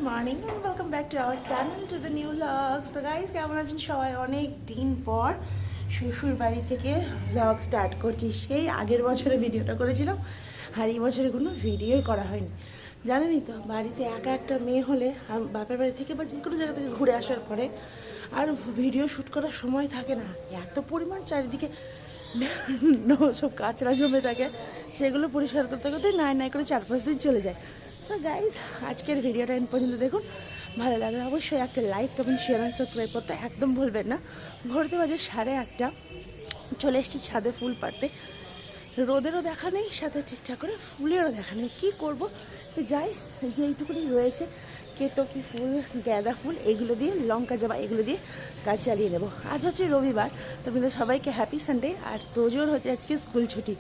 Morning and welcome back to our channel to the new blogs. তো guys কেমন আছেন সবাই? অনেক দিন পর শ্বশুর বাড়ি থেকে ব্লগ স্টার্ট করছি। সেই আগের বছরে ভিডিওটা করেছিলাম, আর এই বছরে কোনো ভিডিওই করা হয়নি। জানেনই তো, বাড়িতে একা একটা মেয়ে হলে বাপের বাড়ি থেকে বা যে কোনো জায়গা থেকে ঘুরে আসার পরে আর ভিডিও শ্যুট করার সময় থাকে না। এত পরিমাণ চারিদিকে সব কাঁচরা জমে থাকে, সেগুলো পরিষ্কার করতে করতে নাই করে 4-5 দিন চলে যায়। তো গাইজ আজকের ভিডিওটা এন্ড পর্যন্ত দেখুন, ভালো লাগলে অবশ্যই একটা like, comment, share and subscribe করতে একদম ভুলবেন না। ঘুরতে বাজে 8:30, চলে এসেছি ছাদে ফুল পাড়তে। রোদেরও দেখা নেই, সাথে ঠিকঠাক করে ফুলেরও দেখা নেই। কী করবো, তো যাই, যে এইটুকুনি রয়েছে কেতকী ফুল, গাঁদা ফুল, এগুলো দিয়ে, লঙ্কা জবা, এগুলো দিয়ে কাজ চালিয়ে নেবো। আজ হচ্ছে রবিবার, তো কিন্তু সবাইকে হ্যাপি সানডে। আর তোজোর হচ্ছে আজকে স্কুল ছুটি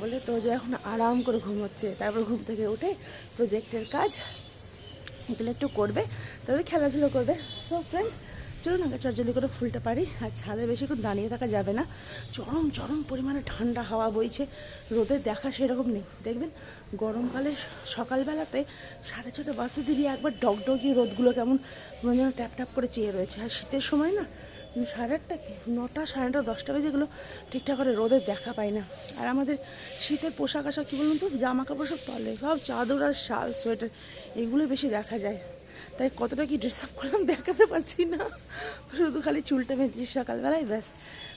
বলে তোজো এখন আরাম করে ঘুমোচ্ছে। তারপর ঘুম থেকে উঠে প্রজেক্টের কাজ এগুলো একটু করবে, তারপরে খেলাধুলো করবে। সো ফ্রেন্ডস, চলুন আগে চটজলদি করে ফুলটা পারি। আর ছাদে বেশিক্ষণ দাঁড়িয়ে থাকা যাবে না, চরম চরম পরিমাণে ঠান্ডা হাওয়া বইছে, রোদের দেখা সেরকম নেই। দেখবেন গরমকালে সকালবেলাতে 6:30 বাজতে দিলে একবার ডগডগি রোদগুলো কেমন মনে যেন ট্যাপ ট্যাপ করে চেয়ে রয়েছে। আর শীতের সময় না 8:30 কি 9টা, 9:30, 10টা বেজেগুলো ঠিকঠাক করে রোদের দেখা পাই না। আর আমাদের শীতের পোশাক আশাক কী বলুন তো, জামা কাপড় সব তলে, সব চাদর আর শাল সোয়েটার, এগুলো বেশি দেখা যায়। তাই কতটা কি ড্রেস আপ করলাম দেখাতে পারছি না, শুধু খালি চুলটা বেঁধেছি সকালবেলায়, ব্যাস।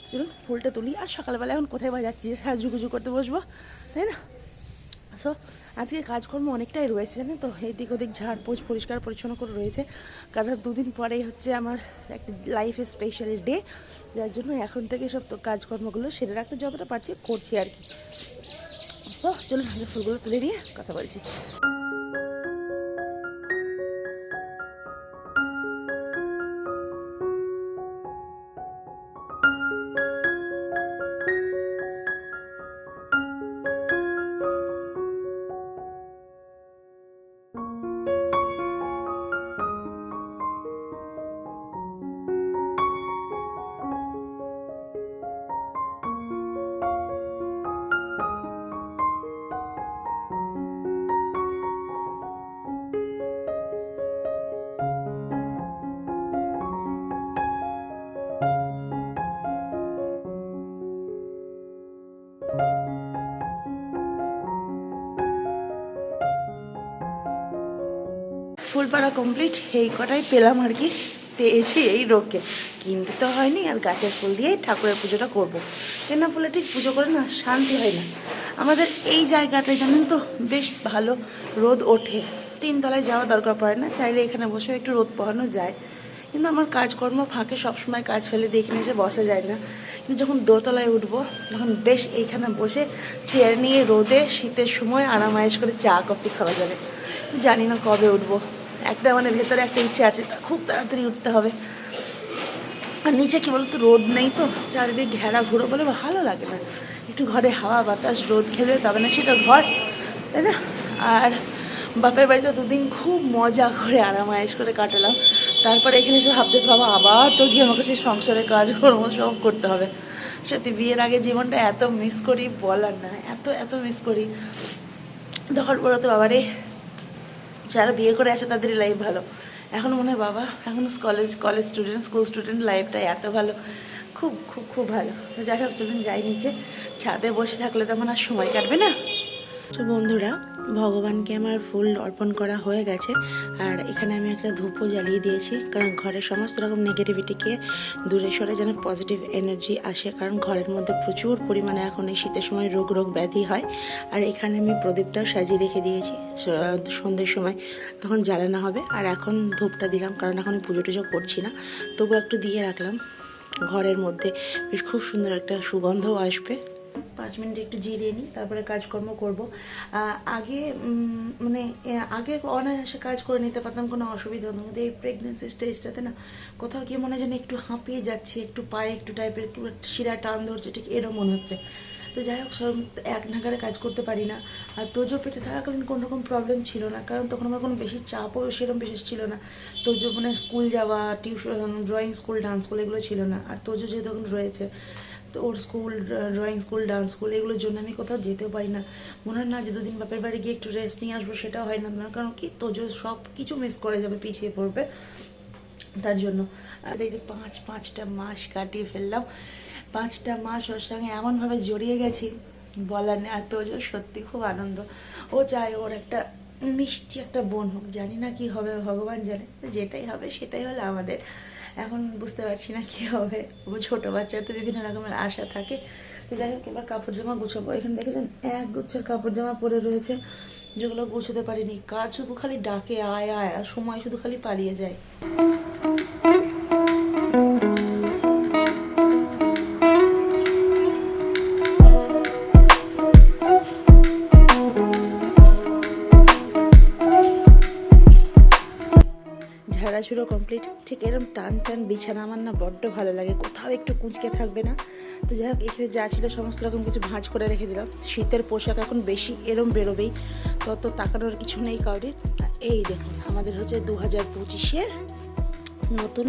চলুন ফুলটা তুলি। আর সকালবেলা এখন কোথায় বা যাচ্ছি যে সাজুগুজু করতে বসবো, তাই না? সো আজকে কাজকর্ম অনেকটাই রয়েছে, জানেন তো, এদিক ওদিক ঝাড়পোছ পরিষ্কার পরিচ্ছন্ন করে রয়েছে। কারণ 2 দিন পরেই হচ্ছে আমার একটা লাইফের স্পেশাল ডে, যার জন্য এখন থেকে সব তো কাজকর্মগুলো সেরে রাখতে যতটা পারছি করছি আর কি। সো চলুন আগে ফুলগুলো তুলে নিয়ে কথা বলছি। ফুল পাড়া কমপ্লিট, এই কটাই পেলাম আর কি, পেয়েছি এই রোগকে, কিনতে তো হয়নি। আর গাছের ফুল দিয়েই ঠাকুরের পুজোটা করবো। কেনা ফুলে ঠিক পুজো করে না শান্তি হয় না। আমাদের এই জায়গাটায় জানেন তো বেশ ভালো রোদ ওঠে, 3 তলায় যাওয়া দরকার পড়ে না, চাইলে এখানে বসে একটু রোদ পোহানো যায়। কিন্তু আমার কাজকর্ম ফাঁকে সবসময় কাজ ফেলে দিয়ে এখানে এসে বসা যায় না। কিন্তু যখন দোতলায় উঠবো তখন বেশ এইখানে বসে চেয়ার নিয়ে রোদে শীতের সময় আরামায়েশ করে চা কফি খাওয়া যাবে। জানি না কবে উঠবো, একটা মানে ভেতরে একটা ইচ্ছে আছে, খুব তাড়াতাড়ি উঠতে হবে। আর নিচে কি বলতো, রোদ নেই তো, চারিদিকে ঘেরা ঘুরো বলে ভালো লাগে না। একটু ঘরে হাওয়া বাতাস রোদ খেলে তবে না সেটা ঘর, তাই না? আর বাপের বাড়িতে 2 দিন খুব মজা করে আরামায়েশ করে কাটালাম। তারপরে এখানে এসে ভাবতে বাবা আবার তো গিয়ে আমাকে সেই সংসারের কাজকর্ম সব করতে হবে। সত্যি বিয়ের আগে জীবনটা এত মিস করি বলার না, এত এত মিস করি। তখন বলো তো বাবারে, যারা বিয়ে করে আছে তাদেরই লাইফ ভালো। এখন মনে হয় বাবা এখন কলেজ স্টুডেন্ট, স্কুল স্টুডেন্ট লাইফটা এত ভালো, খুব খুব খুব ভালো। তো যাই হোক চলুন যাই নিচে, ছাদে বসে থাকলে তেমন আর সময় কাটবে না। তো বন্ধুরা, ভগবানকে আমার ফুল অর্পণ করা হয়ে গেছে। আর এখানে আমি একটা ধূপও জ্বালিয়ে দিয়েছি, কারণ ঘরের সমস্ত রকম নেগেটিভিটিকে দূরে সরে যেন পজিটিভ এনার্জি আসে। কারণ ঘরের মধ্যে প্রচুর পরিমাণে এখন এই শীতের সময় রোগ ব্যাধি হয়। আর এখানে আমি প্রদীপটাও সাজিয়ে রেখে দিয়েছি, সন্ধ্যের সময় তখন জ্বালানো হবে। আর এখন ধূপটা দিলাম, কারণ এখন আমি পুজো টুজো করছি না, তবু একটু দিয়ে রাখলাম। ঘরের মধ্যে বেশ খুব সুন্দর একটা সুগন্ধও আসবে। 5 মিনিট একটু জিরিয়ে নিই, তারপরে কাজকর্ম করবো। আগে অনায়াসে কাজ করে নিতে পারতাম, কোনো অসুবিধা হতো না। কিন্তু এই প্রেগনেন্সি স্টেজটাতে না কোথাও গিয়ে মনে হয় যেন একটু হাঁপিয়ে যাচ্ছি, একটু পায়ে একটু টাইপের একটু শিরা টান ধরছে, ঠিক এরকম মনে হচ্ছে। তো যাই হোক, সব এক নাগারে কাজ করতে পারি না। আর তোজো পেটে থাকাকালীন কোনো রকম প্রবলেম ছিল না, কারণ তখন আমার কোনো বেশি চাপও সেরকম বিশেষ ছিল না। তোজো মানে স্কুল যাওয়া, tuition, drawing school, dance school এগুলো ছিল না। আর তোজো যেহেতু এখন রয়েছে, তো তো ওর school, drawing school, dance school, এগুলোর জন্য আমি কোথাও যেতেও পারি না। মনে হয় না যে দুদিন বাপের বাড়ি গিয়ে একটু রেস্ট নিয়ে আসবো, সেটাও হয় না। কারণ কি তোজো সব কিছু মিস করে যাবে, পিছিয়ে পড়বে, তার জন্য। আর দেখতে পাঁচটা মাস কাটিয়ে ফেললাম। 5টা মাস ওর সঙ্গে এমনভাবে জড়িয়ে গেছি বলার নেই। আর তোজো সত্যি খুব আনন্দ। ও চায় ওর একটা মিষ্টি একটা বোন হোক। জানি না কি হবে, ভগবান জানে। যেটাই হবে সেটাই হলো আমাদের। এখন বুঝতে পারছি না কি হবে। ও ছোট বাচ্চার তো বিভিন্ন রকমের আশা থাকে। তো যাই হোক, এবার কাপড় জামা গুছাবো। এখানে দেখেছেন এক গুচ্ছের কাপড় জামা পরে রয়েছে, যেগুলো গুছোতে পারিনি। কাজ শুধু খালি ডাকে আয় আয়, আর সময় শুধু খালি পালিয়ে যায়। ঝাড়াঝুড়ো কমপ্লিট। ঠিক এরকম টান টান বিছানা আমার না বড্ড ভালো লাগে, কোথাও একটু কুঁচকে থাকবে না। তো যাই হোক, এখানে যা ছিল সমস্ত রকম কিছু ভাঁজ করে রেখে দিলাম। শীতের পোশাক এখন বেশি এরম বেরোবেই, তত তাকানোর কিছু নেই কাউরির। এই দেখুন, আমাদের হচ্ছে 2025-এর নতুন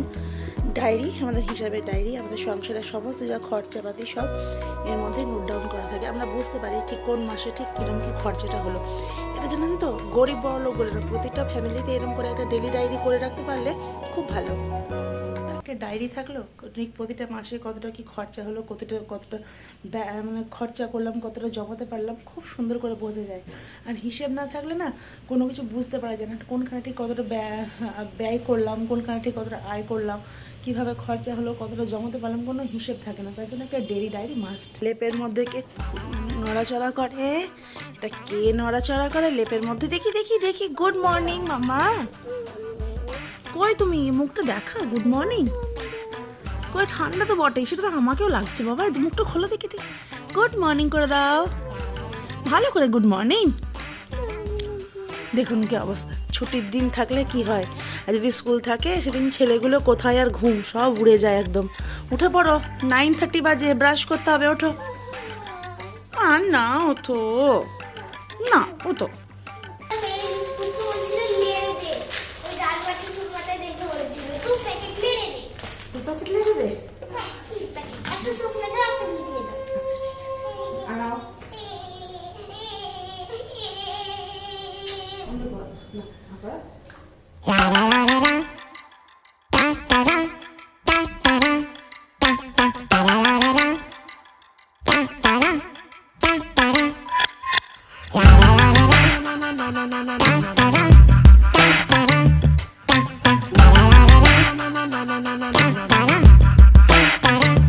ডায়েরি, আমাদের হিসাবে ডায়েরি। আমাদের সংসারের সমস্ত যা খরচাপাতি সব এর মধ্যে নোট ডাউন করা থাকে। আমরা বুঝতে পারি ঠিক কোন মাসে ঠিক কিরকম কি খরচাটা হলো। এটা জানেন তো, গরিব বড় লোক বলে না, প্রত্যেকটা ফ্যামিলিতে এরকম করে একটা ডেলি ডায়েরি করে রাখতে পারলে খুব ভালো। একটা ডায়েরি থাকলো, ঠিক প্রতিটা মাসে কতটা কি খরচা হলো, কতটা মানে খরচা করলাম, কতটা জমাতে পারলাম, খুব সুন্দর করে বোঝা যায়। আর হিসেব না থাকলে না কোনো কিছু বুঝতে পারা যায় না, কোনখানে ঠিক কতটা ব্যয় করলাম, কোনখানে ঠিক কতটা আয় করলাম, কিভাবে খরচা হলো, কতটা জমাতে পারলাম, কোনো হিসেব থাকে না। তাই জন্য একটা ডেলি ডায়েরি মাস্ট। লেপের মধ্যে কে নড়াচড়া করে? এটা কে নড়াচড়া করে লেপের মধ্যে? দেখি দেখি দেখি। গুড মর্নিং মামা। কই তুমি মুখটা দেখা? Good morning. কই ঠান্ডা তো বটেই, সেটা তো আমাকেও লাগছে বাবা। মুখটা খোলা দেখি দেখি। গুড মর্নিং করে দাও ভালো করে। Good morning. দেখুন কি অবস্থা। ছুটির দিন থাকলে কি হয়, আর যদি স্কুল থাকে সেদিন ছেলেগুলো কোথায় আর ঘুম, সব উড়ে যায় একদম। উঠে পড়ো, 9:30 বাজে, ব্রাশ করতে হবে, ওঠো। আর না ওঠো না, ওঠো।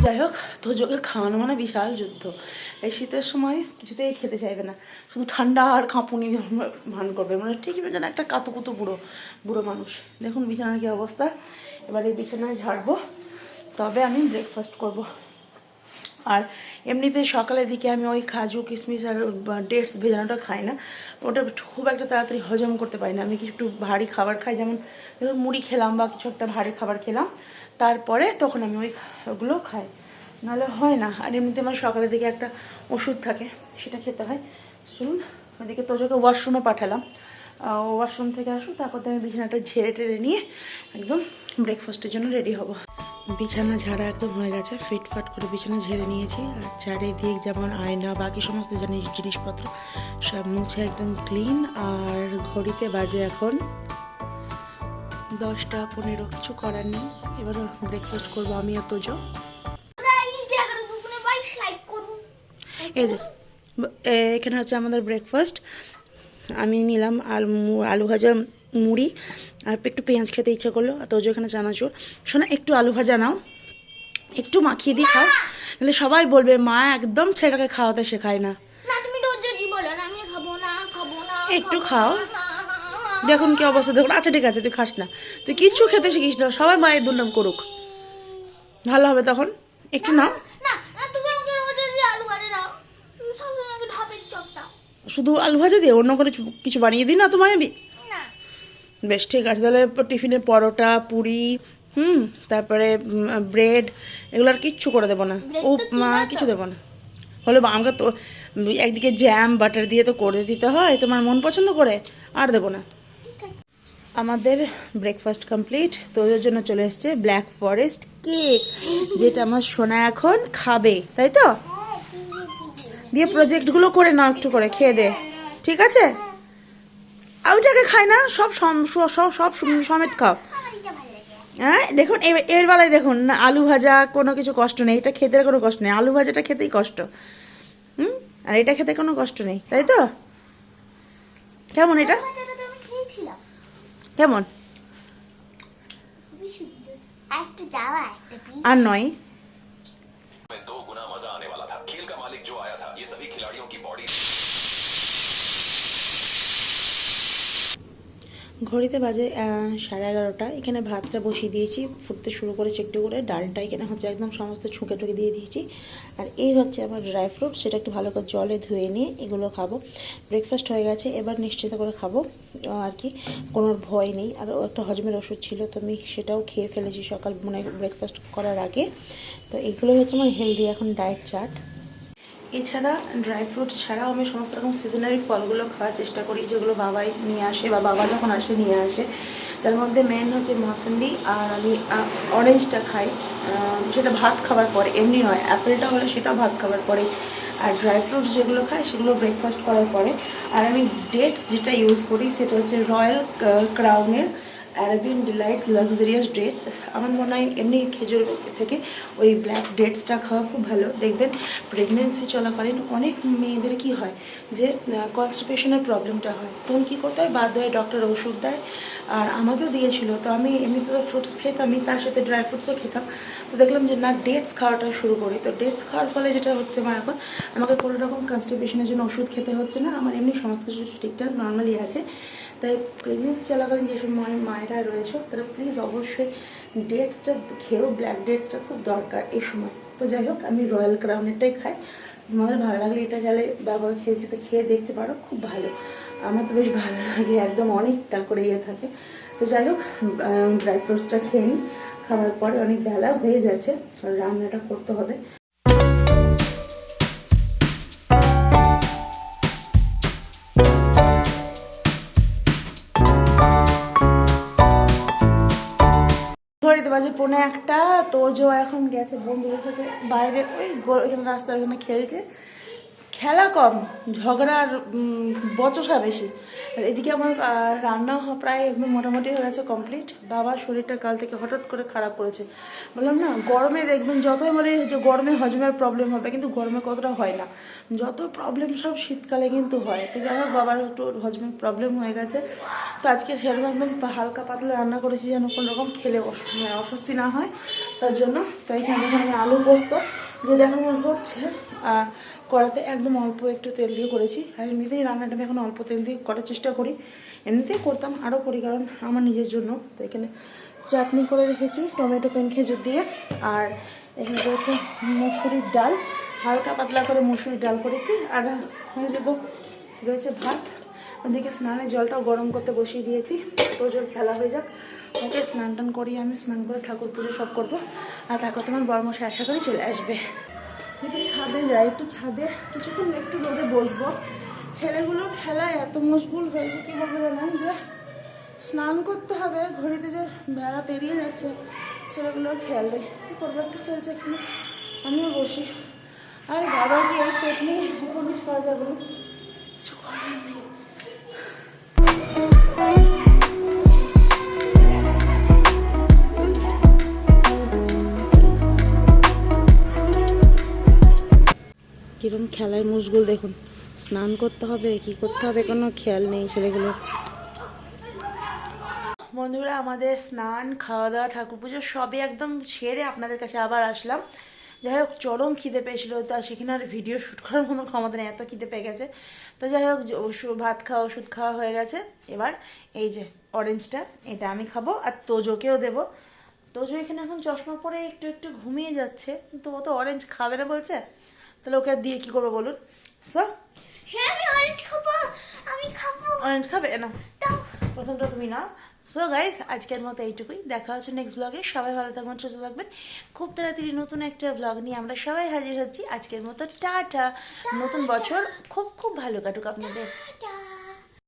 যাই হোক, তোজোকে খাওয়ানো মানে বিশাল যুদ্ধ। এই শীতের সময় কিছুতেই খেতে চাইবে না, শুধু ঠান্ডা আর কাঁপুনি ভান করবে, মানে ঠিকই যেন একটা কাতুকুতু বুড়ো মানুষ। দেখুন বিছানার কি অবস্থা। এবার এই বিছানায় ঝাড়বো, তবে আমি ব্রেকফাস্ট করব। আর এমনিতে সকালের দিকে আমি ওই কাজু কিশমিশ আর ডেটস ভেজানোটা খাই না, ওটা খুব একটা তাড়াতাড়ি হজম করতে পারি না। আমি কিছু একটু ভারী খাবার খাই, যেমন ধরুন মুড়ি খেলাম বা কিছু একটা ভারী খাবার খেলাম, তারপরে তখন আমি ওইগুলো খাই, নাহলে হয় না। আর এমনিতে আমার সকালের দিকে একটা ওষুধ থাকে, সেটা খেতে হয়। শুনুন, ওইদিকে তোজোকে ওয়াশরুমে পাঠালাম, ওয়াশরুম থেকে আসুন, তারপর আমি বিছানাটা ঝেড়ে টেড়ে নিয়ে একদম ব্রেকফাস্টের জন্য রেডি হব। বিছানা ঝাড়া একদম হয়ে গেছে, ফিটফাট করে বিছানা ঝেড়ে নিয়েছি। আর চারিদিক যেমন আয়না বাকি সমস্ত জিনিসপত্র সব মুছে একদম ক্লিন। আর ঘড়িতে বাজে এখন 10টা 15, কিছু করার নেই। এবার ব্রেকফাস্ট করবো আমি আর তোজো। এই যে এখানে হচ্ছে আমাদের ব্রেকফাস্ট। আমি নিলাম আলু ভাজা, মুড়ি, আর একটু পেঁয়াজ খেতে ইচ্ছা করলো। আর তোজো এখানে চানাচুর। শোনা, একটু আলু ভাজা নাও, একটু মাখিয়ে দিই, খাও, নাহলে সবাই বলবে মা একদম ছেলেটাকে খাওয়াতে শেখায় না। একটু খাও, দেখুন কি অবস্থা, দেখুন। আচ্ছা ঠিক আছে, তুই খাস না, তুই কিচ্ছু খেতে শিখিস না, সবাই মায়ের দুর্নাম করুক, ভালো হবে তখন। একটু নাও। শুধু আলু ভাজা দিয়ে অন্য করে কিছু বানিয়ে দিই না তোমায় আমি? বেশ ঠিক আছে, তাহলে টিফিনে পরোটা, পুরি, তারপরে ব্রেড, এগুলো আর কিচ্ছু করে দেবো না, কিছু দেবো না। হলে আমাকে তো একদিকে জ্যাম বাটার দিয়ে তো করে দিতে হয় তোমার মন পছন্দ করে, আর দেবো না। আমাদের ব্রেকফাস্ট কমপ্লিট। তো ওদের জন্য চলে এসছে ব্ল্যাক ফরেস্ট কেক, যেটা আমার সোনা এখন খাবে, তাই তো? দিয়ে প্রজেক্টগুলো করে নাও, একটু করে খেয়ে দে, ঠিক আছে? আর ওইটাকে খায় না, সব সব সমেত খাও। হ্যাঁ দেখুন, এর বেলায় দেখুন না, আলু ভাজা কোনো কিছু কষ্ট নেই, এটা খেতে কোনো কষ্ট নেই। আলু ভাজাটা খেতেই কষ্ট, আর এটা খেতে কোনো কষ্ট নেই, তাই তো? কেমন এটা? কেমন? আর নয়, दो गुना मजा आने वाला था। खेल का मालिक जो आया था, ये सभी खिलाड़ियों की बॉडी ঘড়িতে বাজে 11:30। এখানে ভাতটা বসিয়ে দিয়েছি, ফুটতে শুরু করেছি একটু করে। ডালটা এখানে হচ্ছে একদম সমস্ত ছুঁকে টুকে দিয়ে দিয়েছি। আর এই হচ্ছে আমার ড্রাই ফ্রুট, সেটা একটু ভালো করে জলে ধুয়ে নিয়ে এগুলো খাবো। ব্রেকফাস্ট হয়ে গেছে, এবার নিশ্চিত করে খাবো আর কি, কোনো ভয় নেই। আর একটা হজমের ওষুধ ছিল, তো আমি সেটাও খেয়ে ফেলেছি সকাল মানে ব্রেকফাস্ট করার আগে। তো এইগুলো হচ্ছে আমার হেলদি এখন ডায়েট চার্ট। এছাড়া ড্রাই ফ্রুটস ছাড়াও আমি সমস্ত রকম সিজনারি ফলগুলো খাওয়ার চেষ্টা করি, যেগুলো বাবাই নিয়ে আসে বা বাবা যখন আসে নিয়ে আসে। তার মধ্যে মেন হচ্ছে মৌসম্বি, আর আমি অরেঞ্জটা খাই, সেটা ভাত খাবার পরে, এমনি নয়। অ্যাপেলটা হলে সেটাও ভাত খাবার পরে। আর ড্রাই ফ্রুটস যেগুলো খাই সেগুলো ব্রেকফাস্ট করার পরে। আর আমি ডেটস যেটা ইউজ করি সেটা হচ্ছে রয়্যাল ক্রাউনের অ্যারাবিয়ান ডিলাইট লাক্সারিয়াস ডেটস। আমার মনে হয় এমনি খেজুর থেকে ওই ব্ল্যাক ডেটসটা খাওয়া খুব ভালো। দেখবেন প্রেগনেন্সি চলাকালীন অনেক মেয়েদের কি হয় যে কনস্টিপেশনের প্রবলেমটা হয়, তখন কী করতে হয়, বাধ্য হয়ে ডক্টর ওষুধ দেয়। আর আমাকেও দিয়েছিল, তো আমি এমনিতে তো ফ্রুটস খেতাম, আমি তার সাথে ড্রাই ফ্রুটসও খেতাম। তো দেখলাম যে না, ডেটস খাওয়াটা শুরু করি। তো ডেটস খাওয়ার ফলে যেটা হচ্ছে, আমার এখন আমাকে কোনো রকম কনস্টিপেশনের জন্য ওষুধ খেতে হচ্ছে না, আমার এমনি সমস্ত কিছু ঠিকঠাক নর্মালি আছে। তাই প্রেগনেন্সি চলাকালীন যেসব মায়েরা রয়েছে তারা প্লিজ অবশ্যই ডেটসটা খেয়েও, ব্ল্যাক ডেটসটা খুব দরকার এই সময়। তো যাই হোক, আমি রয়্যাল ক্রাউনেরটাই খাই। তোমাদের ভালো লাগলে এটা চাইলে ব্যবহার খেয়ে দেখতে পারো, খুব ভালো। আমার তো বেশ ভালো লাগে, একদম অনেকটা করে ইয়ে থাকে। তো যাই হোক, ড্রাই ফ্রুটসটা খেয়ে নিই, খাওয়ার পরে অনেক বেলা হয়ে যাচ্ছে, আর রান্নাটা করতে হবে। ঘড়িতে বাজে 1:45। তো এখন গেছে বন্ধুদের সাথে বাইরে, ওই এখানে রাস্তার ওখানে খেলছে। খেলা কম, ঝগড়া আর বচসা বেশি। আর এদিকে আমার রান্না প্রায় একদম মোটামুটি হয়ে গেছে কমপ্লিট। বাবার শরীরটা কাল থেকে হঠাৎ করে খারাপ করেছে। বললাম না, গরমে দেখবেন যতই বলে যে গরমে হজমের প্রবলেম হবে, কিন্তু গরমে কতটা হয় না, যত প্রবলেম সব শীতকালে কিন্তু হয়। তো যাই হোক, বাবার একটু হজমের প্রবলেম হয়ে গেছে। তো আজকে সেরকম একদম হালকা পাতলা রান্না করেছি, যেন কোনো রকম খেলে অস্বস্তি না হয় তার জন্য। তো এখানে দেখুন আমি আলু পোস্ত, যেটা এখন আমার হচ্ছে কড়াতে একদম অল্প একটু তেল দিয়ে করেছি। আর এমনিতেই রান্নাটা আমি এখন অল্প তেল দিয়ে করার চেষ্টা করি, এমনিতেই করতাম, আরও করি কারণ আমার নিজের জন্য। তো এখানে চাটনি করে রেখেছি টমেটো পেন খেজুর দিয়ে। আর এখানে রয়েছে মুসুরির ডাল, হালকা পাতলা করে মুসুরির ডাল করেছি। আর দেখো রয়েছে ভাত। ওদিকে স্নানের জলটাও গরম করতে বসিয়ে দিয়েছি, তো জল খেলা হয়ে যাক, ওকে স্নান টান করি, আমি স্নান করে ঠাকুর পুজো সব করবো। আর তারপর তোমার বড়মশাই আশা করি চলে আসবে। একটু ছাদে যাই, একটু ছাদে কিছুক্ষণ একটু রোদে বসবো। ছেলেগুলো খেলায় এত মশগুল হয়েছে, কী বলবো জানেন, যে স্নান করতে হবে, ঘড়িতে যে বেলা পেরিয়ে যাচ্ছে, ছেলেগুলো খেলবে, কী করবো, একটু খেলছে এখানে, আমিও বসি। আর বাবা কি এই পেট নিয়ে পুলিশ করা যাবে, কিছু করার নেই। কিরম খেলায় মুশগুল দেখুন, স্নান করতে হবে কি করতে হবে কোনো খেয়াল নেই ছেলেগুলো। বন্ধুরা, আমাদের স্নান খাওয়া দাওয়া ঠাকুর পুজো সবই একদম ছেড়ে আপনাদের কাছে আবার আসলাম। যাই হোক, চরম খিদে পেয়েছিল, তা সেখানে আর ভিডিও শ্যুট করার মতো ক্ষমতা নেই, এত খিদে পেয়ে গেছে। তো যাই হোক, ভাত খাওয়া ওষুধ খাওয়া হয়ে গেছে। এবার এই যে অরেঞ্জটা, এটা আমি খাবো আর তোজোকেও দেবো। তোজো এখানে এখন চশমা পরে একটু একটু ঘুমিয়ে যাচ্ছে, তো ও তো অরেঞ্জ খাবে না বলছে, তাহলে ওকে দিয়ে কি করবো বলুন। সো আমি অরেঞ্জ খাবো, আমি খাবো। অরেঞ্জ খাবে না, প্রথমটা তুমি নাও। সো গাইস, আজকের মতো এইটুকুই, দেখা হচ্ছে নেক্সট ব্লগে। সবাই ভালো থাকবেন, সুস্থ থাকবেন। খুব তাড়াতাড়ি নতুন একটা ব্লগ নিয়ে আমরা সবাই হাজির হচ্ছি। আজকের মতো টাটা। নতুন বছর খুব খুব ভালো কাটুক আপনাদের।